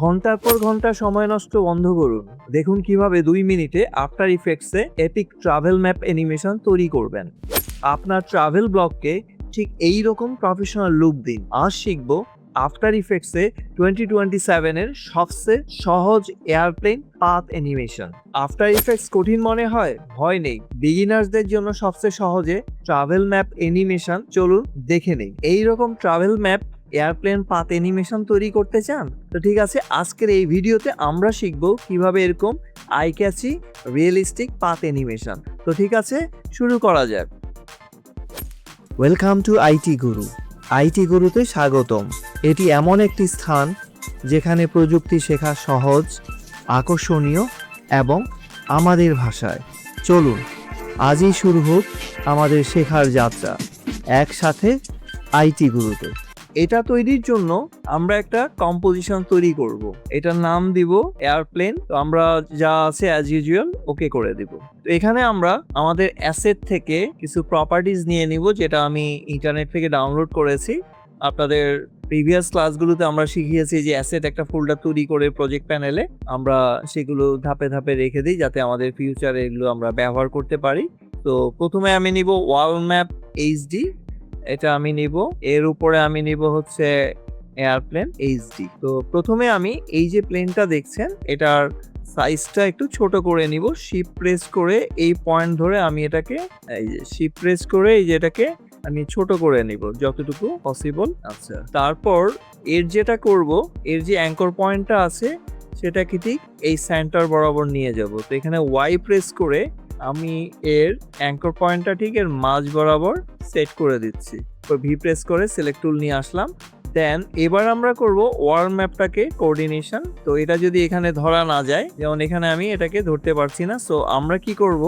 ঘন্টার পর ঘন্টা সময় নষ্ট বন্ধ করুন। দেখুন কিভাবে 2 মিনিটে আফটার ইফেক্টসে এপিক ট্রাভেল ম্যাপ অ্যানিমেশন তৈরি করবেন। আপনার ট্রাভেল ব্লগকে ঠিক এই রকম প্রফেশনাল লুক দিন। আজ শিখব আফটার ইফেক্টসে 2027 এর সবচেয়ে সহজ airplane path animation. After effects কঠিন মনে হয়? ভয় নেই, বিগিনার্সদের জন্য সবচেয়ে সহজে ট্রাভেল ম্যাপ অ্যানিমেশন। চলুন দেখে নেই। এই রকম travel map airplane path animation তৈরি করতে চান? তো ঠিক আছে, আজকের এই ভিডিওতে আমরা শিখব কিভাবে এরকম eye catchy realistic path animation. তো ঠিক আছে, শুরু করা যাক। Welcome to IT Guru. IT গুরুতে স্বাগতম। এটি এমন একটি স্থান যেখানে প্রযুক্তি শেখা সহজ, আকর্ষণীয় এবং আমাদের ভাষায়। চলুন আজই শুরু হোক আমাদের শেখার যাত্রা একসাথে আইটি গুরুতে। এটা তৈরির জন্য আমরা একটা কম্পোজিশন তৈরি করব। এটার নাম দিব এয়ারপ্লেন। তো আমরা যা আছে অ্যাজ ইউজুয়াল ওকে করে দিব। তো এখানে আমরা আমাদের অ্যাসেট থেকে কিছু প্রপার্টিজ নিয়ে নিব, যেটা আমি ইন্টারনেট থেকে ডাউনলোড করেছি। আপনাদের প্রিভিয়াস ক্লাসগুলোতে আমরা শিখিয়েছি যে অ্যাসেট একটা ফোল্ডার তৈরি করে প্রজেক্ট প্যানেলে আমরা সেগুলো ধাপে ধাপে রেখে দিই, যাতে আমাদের ফিউচারে এগুলো আমরা ব্যবহার করতে পারি। তো প্রথমে আমি নিব ওয়াল ম্যাপ এইচডি, এটা আমি নিব। এর উপরে আমি নিব হচ্ছে এয়ারপ্লেন এইচডি। তো প্রথমে আমি এই যে প্লেনটা দেখছেন এটার সাইজটা একটু ছোট করে নিব। শিফট প্রেস করে এই পয়েন্ট ধরে আমি এটাকে এই যে শিফট প্রেস করে এই যে এটাকে আমি ছোট করে নিব যতটুকু পসিবল। আচ্ছা, তারপর এর যেটা করব, এর যে অ্যাঙ্কর পয়েন্টটা আছে সেটাকে ঠিক এই সেন্টার বরাবর নিয়ে যাব। তো এখানে ওয়াই প্রেস করে আমি এর অ্যাঙ্কর পয়েন্টটা ঠিক এর মাঝ বরাবর সেট করে দিচ্ছি। তো ভি প্রেস করে সিলেক্ট টুল নিয়ে আসলাম। দেন এবার আমরা করব ওয়ার্ল্ড ম্যাপটাকে কোঅর্ডিনেশন। তো এটা যদি এখানে ধরা না যায়, যেমন এখানে আমি এটাকে ধরতে পারছি না, সো আমরা কি করব,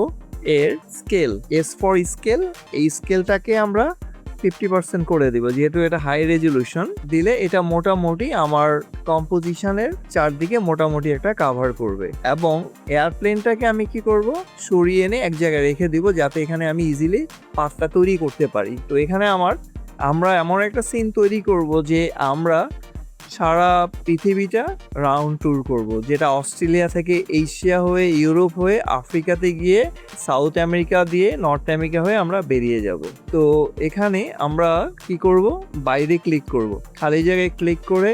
এর স্কেল, এস ফর স্কেল, এই স্কেলটাকে আমরা 50% করে দিব, যেহেতু এটা হাই রেজলিউশন। দিলে এটা মোটামুটি আমার কম্পোজিশনের চারদিকে মোটামুটি একটা কাভার করবে। এবং এয়ারপ্লেনটাকে আমি কি করব, সরিয়ে এনে এক জায়গায় রেখে দিব, যাতে এখানে আমি ইজিলি পাথটা তৈরি করতে পারি। তো এখানে আমরা এমন একটা সিন তৈরি করব যে আমরা সারা পৃথিবীটা রাউন্ড ট্যুর করব, যেটা অস্ট্রেলিয়া থেকে এশিয়া হয়ে ইউরোপ হয়ে আফ্রিকাতে গিয়ে সাউথ আমেরিকা দিয়ে নর্থ আমেরিকা হয়ে আমরা বেরিয়ে যাব। তো এখানে আমরা কি করব, বাইরে ক্লিক করব, খালি জায়গায় ক্লিক করে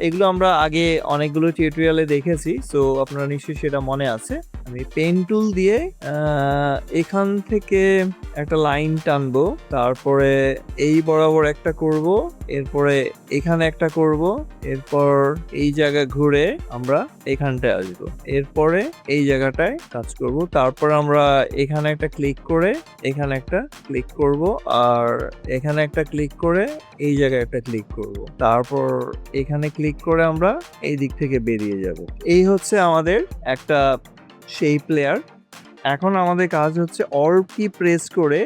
এগুলো আমরা আগে অনেকগুলো টিউটোরিয়ালে দেখেছি, সো আপনারা নিশ্চয়ই সেটা মনে আছে। আমি পেন টুল দিয়ে এখান থেকে একটা লাইন টানবো, তারপরে এই বরাবর একটা করব, এরপরে এখানে একটা করব, এরপর এই জায়গা ঘুরে আমরা এখানটায় আসবো, এরপরে এই জায়গাটায় কাজ করব। তারপর আমরা এখানে একটা ক্লিক করে এখানে একটা ক্লিক করব, আর এখানে একটা ক্লিক করে এই জায়গায় একটা ক্লিক করব, তারপর এখানে ক্লিক করে আমরা এই দিক থেকে বেরিয়ে যাব। এই হচ্ছে আমাদের একটা শেপ লেয়ার। এখন আমাদের কাজ হচ্ছে অল্ট কি প্রেস করে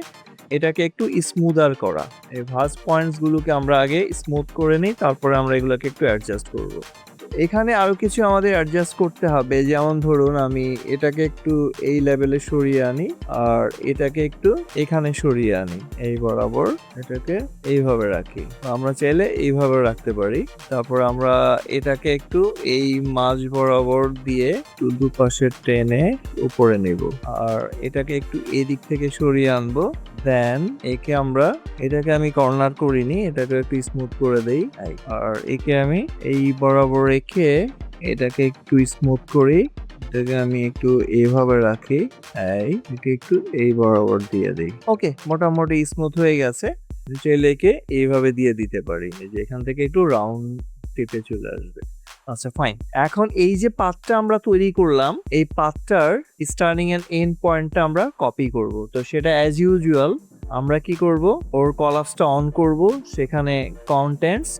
এটাকে একটু স্মুদার করা। এই ভাঁজ পয়েন্টসগুলোকে আমরা আগে স্মুথ করে নিই, তারপরে আমরা এগুলোকে একটু অ্যাডজাস্ট করব। এখানে আরো কিছু আমাদের অ্যাডজাস্ট করতে হবে, যেমন ধরুন আমি এটাকে একটু এই লেভেলে সরিয়ে আনি, আর এটাকে একটু এখানে সরিয়ে আনি, এই বরাবর এটাকে এইভাবে রাখি। আমরা চাইলে এইভাবে রাখতে পারি। তারপর আমরা এটাকে একটু এই মাঝ বরাবর দিয়ে একটু দুপাশে টেনে উপরে নেব, আর এটাকে একটু এদিক থেকে সরিয়ে আনবো। দেন এটাকে আমি কর্নার করিনি, এটাকে একটু স্মুথ করে দেই, আর একে আমি এই বরাবর রেখে এটাকে একটু স্মুথ করি, এটাকে আমি একটু এইভাবে রাখি, এটাকে একটু এই বরাবর দিয়ে দিই। ওকে, মোটামুটি স্মুথ হয়ে গেছে। চাইলে একে এইভাবে দিয়ে দিতে পারি, যে এখান থেকে একটু রাউন্ড টিপে চলে আসবে। আচ্ছা, ফাইন। এখন এই যে পাথটা আমরা তৈরি করলাম, এই পাথটার স্টার্টিং এন্ড এন্ড পয়েন্টটা আমরা কপি করব। তো সেটা অ্যাজ ইউজুয়াল আমরা কি করব, ওর কলাপসটা অন করব, সেখানে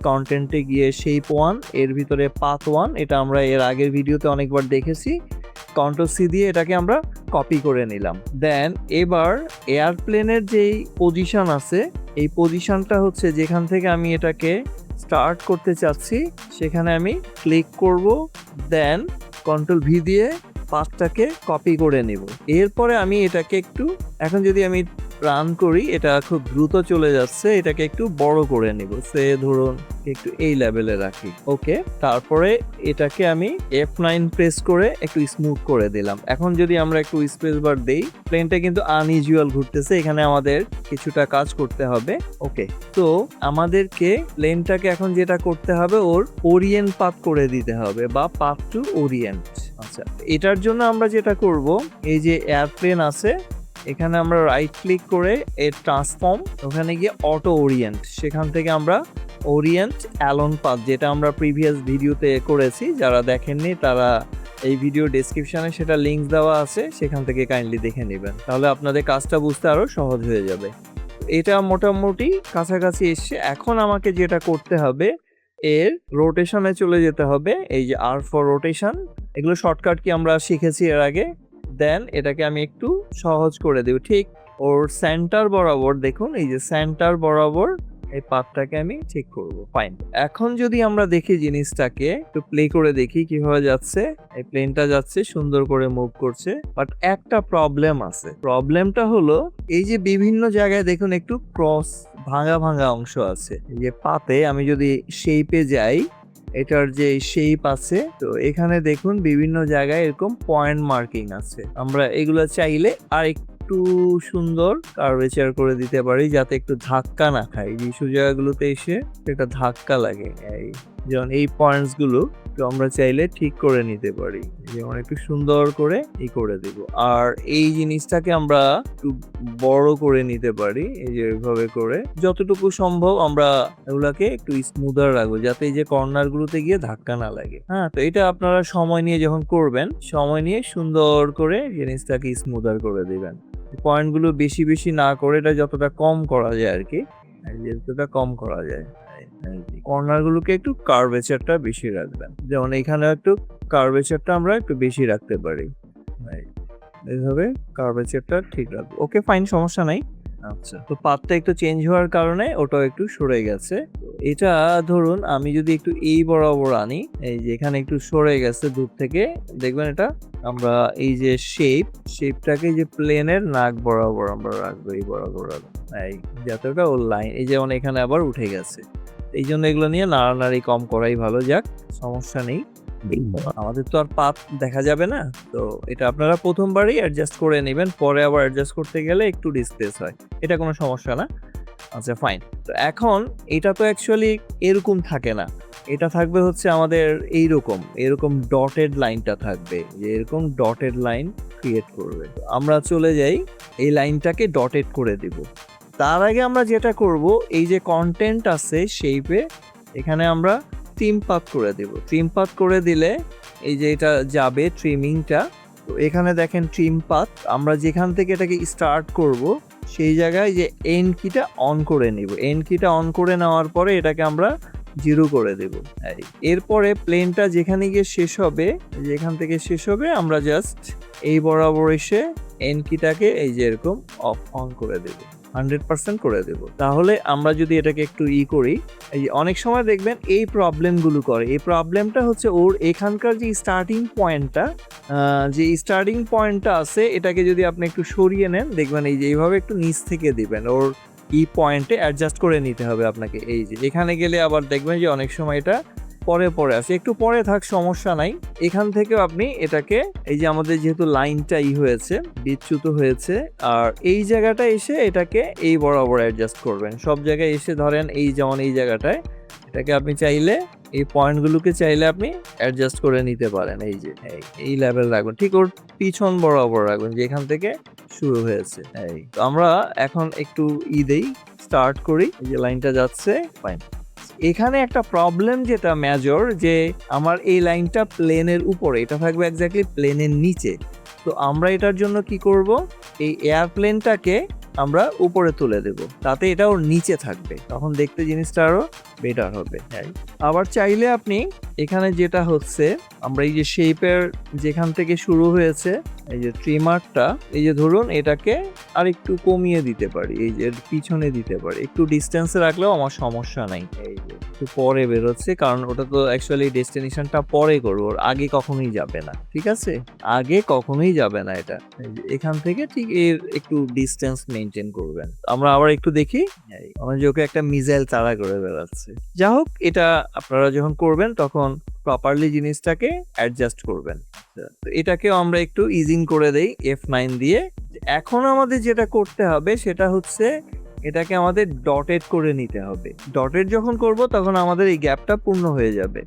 কন্টেন্টে গিয়ে শেপ 1, এর ভিতরে পাথ 1, এটা আমরা এর আগের ভিডিওতে অনেকবার দেখেছি। কন্ট্রোল সি দিয়ে এটাকে আমরা কপি করে নিলাম। দেন এবার এয়ারপ্লেনের যেই পজিশন আছে, এই পজিশনটা হচ্ছে যেখান থেকে আমি এটাকে স্টার্ট করতে চাচ্ছি, সেখানে আমি ক্লিক করব। দেন কন্ট্রোল ভি দিয়ে পাথটাকে কপি করে নেব। এরপরে আমি এটাকে একটু, এখন যদি আমি রান করি, এটা খুব দ্রুত চলে যাচ্ছে, এটাকে একটু বড় করে নিব, সে ধরুন একটু এই লেভেলে রাখি। ওকে, তারপরে এটাকে আমি F9 প্রেস করে একটু স্মুথ করে দিলাম। এখন যদি আমরা একটু স্পেস বার দেই, প্লেনটা কিন্তু আনইউজুয়াল ঘুরতেছে, এখানে আমাদের কিছুটা কাজ করতে হবে। ওকে, তো আমাদেরকে প্লেনটাকে এখন যেটা করতে হবে, ওর ওরিয়েন্ট পাথ করে দিতে হবে, বা পাথ টু ওরিয়েন্ট। আচ্ছা, এটার জন্য আমরা যেটা করব, এই যে এয়ারপ্লেন আছে, এখানে আমরা রাইট ক্লিক করে এর ট্রান্সফর্ম, ওখানে গিয়ে অটো ওরিয়েন্ট, সেখান থেকে আমরা ওরিয়েন্ট অ্যালন পাথ, যেটা আমরা প্রিভিয়াস ভিডিওতে করেছি, যারা দেখেননি তারা এই ভিডিও ডেসক্রিপশনে সেটা লিংক দেওয়া আছে, সেখান থেকে কাইন্ডলি দেখে নেবেন, তাহলে আপনাদের কাজটা বুঝতে আরো সহজ হয়ে যাবে। এটা মোটামুটি কাছাকাছি এসছে। এখন আমাকে যেটা করতে হবে, এর রোটেশনে চলে যেতে হবে, এই যে R ফর রোটেশন, এগুলো শর্টকাট কি আমরা শিখেছি এর আগে। দেন এটাকে আমি একটু সহজ করে দেব, ঠিক ওর সেন্টার বরাবর, দেখুন এই যে সেন্টার বরাবর এই পাথটাকে আমি ঠিক করব। ফাইন, এখন যদি আমরা দেখি জিনিসটাকে একটু প্লে করে দেখি কিভাবে যাচ্ছে, এই প্লেনটা যাচ্ছে, সুন্দর করে মুভ করছে, বাট একটা প্রবলেম আছে। প্রবলেমটা হলো এই যে বিভিন্ন জায়গায় দেখুন একটু ক্রস ভাঙা ভাঙা অংশ আছে। এই যে পাতে আমি যদি শেপে যাই, এটার যে শেপ আছে, তো এখানে দেখুন বিভিন্ন জায়গায় এরকম পয়েন্ট মার্কিং আছে। আমরা এগুলো চাইলে আর একটু সুন্দর কার্ভেচার করে দিতে পারি, যাতে একটু ধাক্কা না খায়, যেসব জায়গাগুলোতে এসে একটা ধাক্কা লাগে। এই যেমন এই পয়েন্টস গুলো আমরা চাইলে ঠিক করে নিতে পারি, যেমন একটু সুন্দর করে করে দেব। আর এই জিনিসটাকে আমরা একটু বড় করে নিতে পারি, এই যে এইভাবে করে যতটুকু সম্ভব আমরা এগুলাকে একটু স্মুদার রাখবো, যাতে এই যে কর্নার গুলোতে গিয়ে ধাক্কা না লাগে। হ্যাঁ, তো এটা আপনারা সময় নিয়ে যখন করবেন, সময় নিয়ে সুন্দর করে জিনিসটাকে স্মুদার করে দিবেন। পয়েন্ট গুলো বেশি বেশি না করে এটা যতটা কম করা যায় আর কি, যতটা কম করা যায়। কর্নার গুলোকে একটু কার্ভেচারটা বেশি রাখবেন, যেমন এখানে একটু কার্ভেচারটা আমরা একটু বেশি রাখতে পারি, এইভাবে কার্ভেচারটা ঠিক রাখবো। ওকে ফাইন, সমস্যা নাই। আচ্ছা, তো পাথটা একটু চেঞ্জ হওয়ার কারণে ওটাও একটু সরে গেছে। এটা ধরুন আমি যদি একটু এই বরাবর আনি, এই যে এখানে একটু সরে গেছে দূর থেকে, দেখবেন এটা আমরা এই যে শেপটাকে যে প্লেনের নাক বরাবর আমরা রাখবো, এই বরাবর রাখবো, এই যাতে ওটা ওর লাইন, এই যেমন এখানে আবার উঠে গেছে, এই জন্য এগুলো নিয়ে নাড়ানাড়ি কম করাই ভালো। যাক, সমস্যা নেই, আমাদের তো আর পাথ দেখা যাবে না, তো এটা আপনারা প্রথমবারই অ্যাডজাস্ট করে নেবেন, পরে আবার অ্যাডজাস্ট করতে গেলে একটু ডিসপ্লেস হয়, এটা কোনো সমস্যা না। আচ্ছা ফাইন, তো এখন এটা তো অ্যাকচুয়ালি এরকম থাকে না, এটা থাকবে হচ্ছে আমাদের এরকম ডটেড লাইনটা থাকবে, যে এরকম ডটেড লাইন ক্রিয়েট করবে। আমরা চলে যাই, এই লাইনটাকে ডটেড করে দিব। তার আগে আমরা যেটা করব, এই যে কন্টেন্ট আছে শেপে, এখানে আমরা ট্রিম পাথ করে দেব। ট্রিম পাথ করে দিলে এই যে এটা যাবে ট্রিমিংটা, তো এখানে দেখেন ট্রিম পাথ, আমরা যেখান থেকে এটাকে স্টার্ট করব সেই জায়গায় যে এন্ড কিটা অন করে নিব। এন্ড কিটা অন করে নেওয়ার পরে এটাকে আমরা 0 করে দেব। এরপরে প্লেনটা যেখানে গিয়ে শেষ হবে, যেখান থেকে শেষ হবে, আমরা জাস্ট এই বরাবর এসে এন্ড কিটাকে এই যে এরকম অন করে দেব, 100% করে দেব। তাহলে আমরা যদি এটাকে একটু করি, এই যে অনেক সময় দেখবেন এই প্রবলেমগুলো করে, এই প্রবলেমটা হচ্ছে ওর এখানকার যে স্টার্টিং পয়েন্টটা আছে, এটাকে যদি আপনি একটু সরিয়ে নেন, দেখবেন এই যে এইভাবে একটু নিচ থেকে দিবেন, ওর পয়েন্টে অ্যাডজাস্ট করে নিতে হবে আপনাকে। এই যে এখানে গেলে আবার দেখবেন যে অনেক সময় এটা পরে আসে, একটু পরে থাক, সমস্যা নাই। এখান থেকেও আপনি এটাকে, এই যে আমাদের যেহেতু লাইনটা হয়েছে, বিচ্যুত হয়েছে, আর এই জায়গাটা এসে এটাকে এই বরাবর অ্যাডজাস্ট করবেন। সব জায়গায় এসে ধরেন এই যেমন এই জায়গাটায় এটাকে আপনি চাইলে এই পয়েন্টগুলোকে চাইলে আপনি অ্যাডজাস্ট করে নিতে পারেন। এই যে এই লেভেল রাখবেন, ঠিক ওর পিছন বরাবর রাখবেন যেখান থেকে শুরু হয়েছে। এই তো আমরা এখন একটু দেই, স্টার্ট করি, এই যে লাইনটা যাচ্ছে। ফাইন, এখানে একটা প্রবলেম যেটা মেজর, যে আমার এই লাইনটা প্লেনের উপরে, এটা থাকবে এক্স্যাক্টলি প্লেনের নিচে। তো আমরা এটার জন্য কি করব, এই এয়ারপ্লেনটাকে আমরা উপরে তুলে দেব, তাতে এটা ওর নিচে থাকবে, তখন দেখতে জিনিসটা আরো বেটার হবে। আবার চাইলে আপনি এখানে যেটা হচ্ছে, আমরা এই যে শেপের যেখান থেকে শুরু হয়েছে এই যে ট্রিমারটা, এই যে ধরুন এটাকে আর একটু কমিয়ে দিতে পারি, এই যে পিছনে দিতে পারি, একটু ডিস্টেন্সে রাখলেও আমার সমস্যা নাই। এই যে একটু পরে বেরোচ্ছে, কারণ ওটা তো অ্যাকচুয়ালি ডেস্টিনেশনটা পরে করবো, আগে কখনোই যাবে না, ঠিক আছে, আগে কখনোই যাবে না এটা। এখান থেকে ঠিক এর একটু ডিস্টেন্স মেইন মেনটেন করবেন। আমরা আবার একটু দেখি, আমার যে ওকে একটা মিসাইল তাড়া করে বেড়াচ্ছে। যা হোক, এটা আপনারা যখন করবেন তখন প্রপারলি জিনিসটাকে অ্যাডজাস্ট করবেন। তো এটাকেও আমরা একটু ইজিং করে দেই F9 দিয়ে। এখন আমাদের যেটা করতে হবে সেটা হচ্ছে এটাকে আমাদের ডটেড করে নিতে হবে। ডটেড যখন করব তখন আমাদের এই গ্যাপটা পূর্ণ হয়ে যাবে।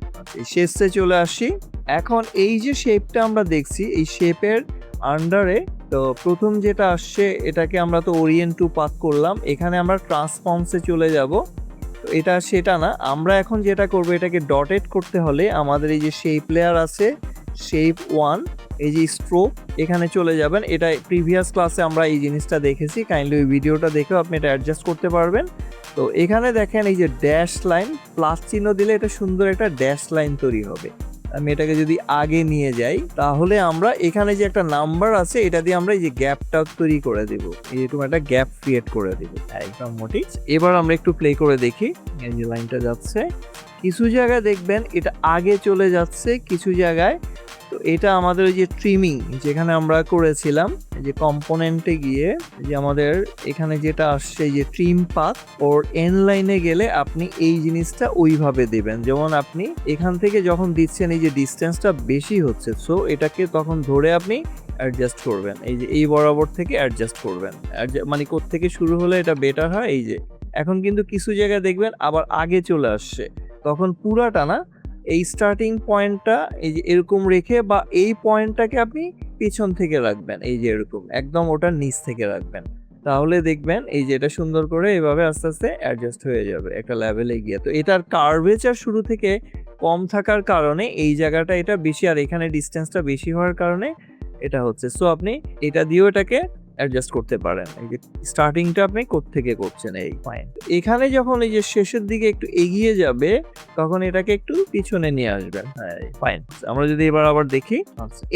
শেষে চলে আসি। এখন এই যে শেপটা আমরা দেখছি, এই শেপের আন্ডারে তো প্রথম যেটা আসছে এটাকে আমরা তো ওরিয়েন্ট টু পাথ করলাম। এখানে আমরা ট্রান্সফর্মসে চলে যাব। তো এটা সেটা না, আমরা এখন যেটা করব এটাকে ডটেড করতে হলে আমাদের এই যে শেপ লেয়ার আছে, শেপ 1, এই যে স্ট্রোক, এখানে চলে যাবেন। এটা প্রিভিয়াস ক্লাসে আমরা এই জিনিসটা দেখেছি, কাইন্ডলি ওই ভিডিওটা দেখেও আপনি এটা অ্যাডজাস্ট করতে পারবেন। তো এখানে দেখেন এই যে ড্যাশ লাইন, প্লাস চিহ্ন দিলে এটা সুন্দর একটা ড্যাশ লাইন তৈরি হবে। আমি এটাকে যদি আগে নিয়ে যাই তাহলে আমরা এখানে যে একটা নাম্বার আছে এটা দিয়ে আমরা এই যে গ্যাপটা তৈরি করে দেব, এরকম একটা গ্যাপ ক্রিয়েট করে দেব একদম মোটি। এবার আমরা একটু প্লে করে দেখি। এই যে লাইনটা যাচ্ছে, কিছু জায়গায় দেখবেন এটা আগে চলে যাচ্ছে, কিছু জায়গায়। তো এটা আমাদের ওই যে ট্রিমিং যেখানে আমরা করেছিলাম, এই যে কম্পোনেন্টে গিয়ে যে আমাদের এখানে যেটা আসছে এই যে ট্রিম পাথ, ওর এন লাইনে গেলে আপনি এই জিনিসটা ওইভাবে দেবেন। যেমন আপনি এখান থেকে যখন দিচ্ছেন এই যে ডিস্টেন্সটা বেশি হচ্ছে, সো এটাকে তখন ধরে আপনি অ্যাডজাস্ট করবেন। এই যে এই বরাবর থেকে অ্যাডজাস্ট করবেন, মানে কোত্থেকে শুরু হলে এটা বেটার হয়। এই যে এখন কিন্তু কিছু জায়গায় দেখবেন আবার আগে চলে আসছে, তখন পুরাটা না, এই স্টার্টিং পয়েন্টটা এই যে এরকম রেখে বা এই পয়েন্টটাকে আপনি পিছন থেকে রাখবেন, এই যে এরকম একদম ওটার নিচ থেকে রাখবেন। তাহলে দেখবেন এই যে এটা সুন্দর করে এভাবে আস্তে আস্তে অ্যাডজাস্ট হয়ে যাবে একটা লেভেলে গিয়ে। তো এটার কার্ভেচার শুরু থেকে কম থাকার কারণে এই জায়গাটা এটা বেশি, আর এখানে ডিস্টেন্সটা বেশি হওয়ার কারণে এটা হচ্ছে। সো আপনি এটা দিয়েও এটাকে অ্যাডজাস্ট করতে পারেন। এই যে স্টার্টিংটা আপনি কোত্থেকে করছেন, এই পয়েন্ট। এখানে যখন এই যে শেষের দিকে একটু এগিয়ে যাবে তখন এটাকে একটু পিছনে নিয়ে আসবেন। হ্যাঁ ফাইন। আমরা যদি এবার আবার দেখি,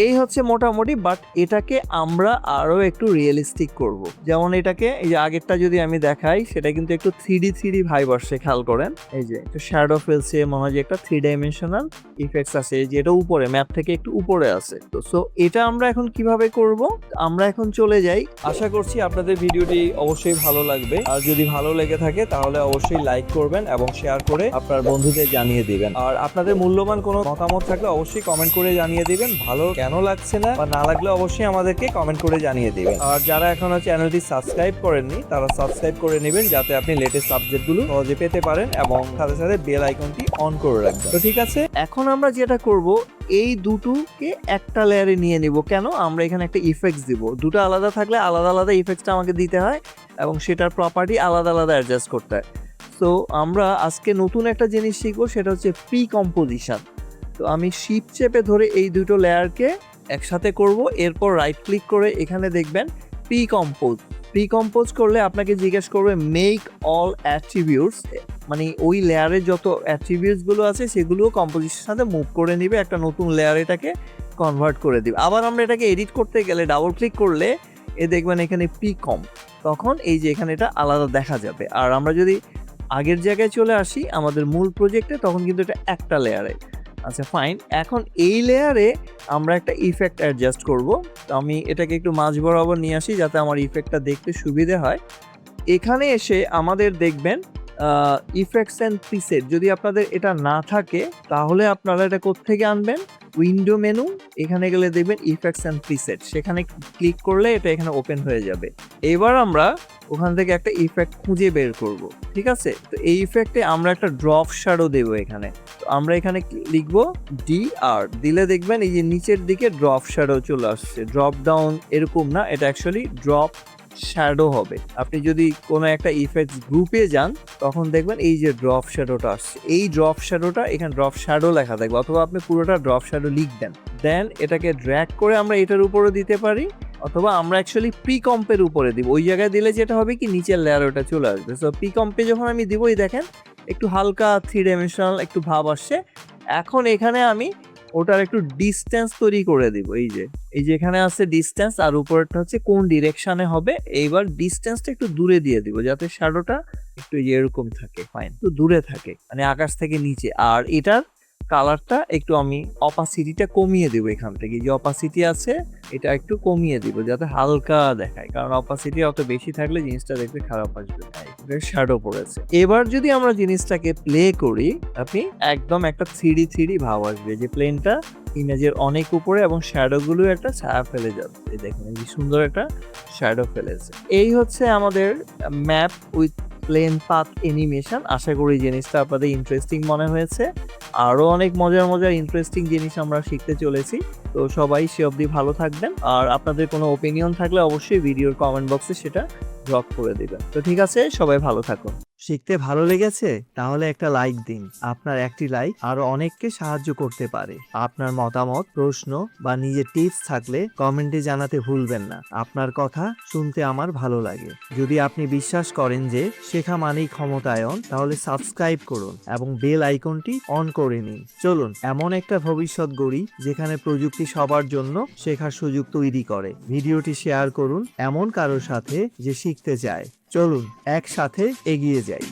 এই হচ্ছে মোটামুটি, বাট এটাকে আমরা আরো একটু রিয়েলিস্টিক করব। যেমন এটাকে এই যে আগেরটা যদি আমি দেখাই, সেটা কিন্তু একটু 3D ভাইব আসছে, খেয়াল করেন। এই যে একটু শ্যাডো ফেলছে, মনে হয় যে একটা 3 ডাইমেনশনাল ইফেক্টস আছে, যে এটা উপরে ম্যাপ থেকে একটু উপরে আছে। তো সো এটা আমরা এখন কিভাবে করব, আমরা এখন চলে যাই। আশা করছি আপনাদের ভিডিওটি অবশ্যই ভালো লাগবে, আর যদি ভালো লেগে থাকে তাহলে অবশ্যই লাইক করবেন এবং শেয়ার করে আপনার বন্ধুদের জানিয়ে দিবেন। আর আপনাদের মূল্যবান কোনো মতামত থাকলে অবশ্যই কমেন্ট করে জানিয়ে দিবেন। ভালো কেন লাগছে না বা না লাগলে অবশ্যই আমাদেরকে কমেন্ট করে জানিয়ে দিবেন। আর যারা এখনো চ্যানেলটি সাবস্ক্রাইব করেননি তারা সাবস্ক্রাইব করে নেবেন, যাতে আপনি লেটেস্ট আপডেটগুলো সহজে পেতে পারেন এবং সাথে সাথে বেল আইকনটি অন করে রাখবেন। তো ঠিক আছে, এখন আমরা যেটা করব এই দুটোকে একটা লেয়ারে নিয়ে নিব। কেন, আমরা এখানে একটা ইফেক্টস দিব। দুটো আলাদা থাকলে আলাদা আলাদা ইফেক্টসটা আমাকে দিতে হয় এবং সেটার প্রপার্টি আলাদা আলাদা অ্যাডজাস্ট করতে হয়। তো আমরা আজকে নতুন একটা জিনিস শিখবো, সেটা হচ্ছে প্রি কম্পোজিশন। তো আমি শিপ চেপে ধরে এই দুটো লেয়ারকে একসাথে করব। এরপর রাইট ক্লিক করে এখানে দেখবেন প্রি কম্পোজ। প্রি কম্পোজ করলে আপনাকে জিজ্ঞেস করবে মেক অল অ্যাট্রিবিউটস, মানে ওই লেয়ারের যত অ্যাট্রিবিউটস গুলো আছে সেগুলো কম্পোজিশনের সাথে মুভ করে নিবে, একটা নতুন লেয়ার এটাকে কনভার্ট করে দিবে। আবার আমরা এটাকে এডিট করতে গেলে ডাবল ক্লিক করলে দেখবেন এখানে প্রি কম্প, তখন এই যে এখানে এটা আলাদা দেখা যাবে। আর আমরা যদি আগের জায়গায় চলে আসি আমাদের মূল প্রজেক্টে, তখন কিন্তু এটা একটা লেয়ারে। আচ্ছা ফাইন, এখন এই লেয়ারে আমরা একটা ইফেক্ট অ্যাডজাস্ট করব। তো আমি এটাকে একটু মাঝ বরাবর নিয়ে আসি যাতে আমার ইফেক্টটা দেখতে সুবিধে হয়। এখানে এসে আমাদের দেখবেন ইফেক্টস অ্যান্ড প্রিসেট, যদি আপনাদের এটা না থাকে তাহলে আপনারা এটা কোত্থেকে আনবেন, উইন্ডো মেনু, এখানে গেলে দেখবেন ইফেক্টস অ্যান্ড প্রিসেট, সেখানে ক্লিক করলে এটা এখানে ওপেন হয়ে যাবে। এবার আমরা ওখান থেকে একটা ইফেক্ট খুঁজে বের করব, ঠিক আছে। তো এই ইফেক্টে আমরা একটা ড্রপ শ্যাডো দেব এখানে। তো আমরা এখানে লিখবো DR, দিলে দেখবেন এই যে নিচের দিকে ড্রপ শ্যাডো চলে আসছে। ড্রপ ডাউন এরকম না, এটা অ্যাকচুয়ালি ড্রপ শ্যাডো হবে। আপনি যদি কোনো একটা ইফেক্টস গ্রুপে যান তখন দেখবেন এই যে ড্রপ শ্যাডোটা আসছে, এই ড্রপ শ্যাডোটা এখানে ড্রপ শ্যাডো লেখা থাকবে, অথবা আপনি পুরোটা ড্রপ শ্যাডো লিখবেন। দেন এটাকে ড্র্যাগ করে আমরা এটার উপরে দিতে পারি, অথবা আমরা অ্যাকচুয়ালি প্রি কম্পের উপরে দিব। ওই জায়গায় দিলে যেটা হবে কি, নিচের লেয়ার ওটা চলে আসবে। সো প্রি কম্পে যখন আমি দিবই দেখেন একটু হালকা 3 ডাইমেনশনাল একটু ভাব আসছে। এখন এখানে আমি ওটার একটু ডিস্টেন্স তৈরি করে দিব। এই যে এখানে আছে ডিস্টেন্স, আর উপরেরটা হচ্ছে কোন ডিরেকশনে হবে। এইবার ডিস্টেন্সটা একটু দূরে দিয়ে দিব যাতে শ্যাডোটা একটু এরকম থাকে, ফাইন, তো দূরে থাকে, মানে আকাশ থেকে নিচে। আর এটার কালারটা একটু আমি অপাসিটিটা কমিয়ে দেবো এখান থেকে, যে অপাসিটি আছে এটা একটু কমিয়ে দিব যাতে হালকা দেখায়, কারণ অপাসিটি অত বেশি থাকলে জিনিসটা দেখতে খারাপ আসবে। শ্যাডো পড়েছে। এবার যদি আমরা জিনিসটাকে প্লে করি, আপনি একদম একটা থ্রি থ্রি ভাব আসবে, যে প্লেনটা ইমেজের অনেক উপরে এবং শ্যাডো গুলো একটা ছায়া ফেলে যাবে। এই দেখুন এই যে সুন্দর একটা শ্যাডো ফেলেছে। এই হচ্ছে আমাদের map with plane path animation. আশা করি জিনিসটা আপনাদের ইন্টারেস্টিং মনে হয়েছে। আরো অনেক মজার মজার ইন্টারেস্টিং জিনিস আমরা শিখতে চলেছি। তো সবাই সে অবধি ভালো থাকবেন, আর আপনাদের কোনো ওপিনিয়ন থাকলে অবশ্যই ভিডিওর কমেন্ট বক্সে সেটা ড্রপ করে দিবেন। তো ঠিক আছে, সবাই ভালো থাকুন। শিখতে ভালো লেগেছে? তাহলে একটা লাইক দিন। আপনার একটি লাইক আরো অনেককে সাহায্য করতে পারে। আপনার মতামত, প্রশ্ন বা নিজের টিপস থাকলে কমেন্টে জানাতে ভুলবেন না। আপনার কথা শুনতে আমার ভালো লাগে। যদি আপনি বিশ্বাস করেন যে শেখা মানেই ক্ষমতায়ন, তাহলে সাবস্ক্রাইব করুন এবং বেল আইকনটি অন করে নিন। চলুন এমন একটা ভবিষ্যৎ গড়ি যেখানে প্রযুক্তি সবার জন্য শেখার সুযোগ তৈরি করে। ভিডিওটি শেয়ার করুন এমন কারোর সাথে যে শিখতে চায়। চলুন একসাথে এগিয়ে যাই।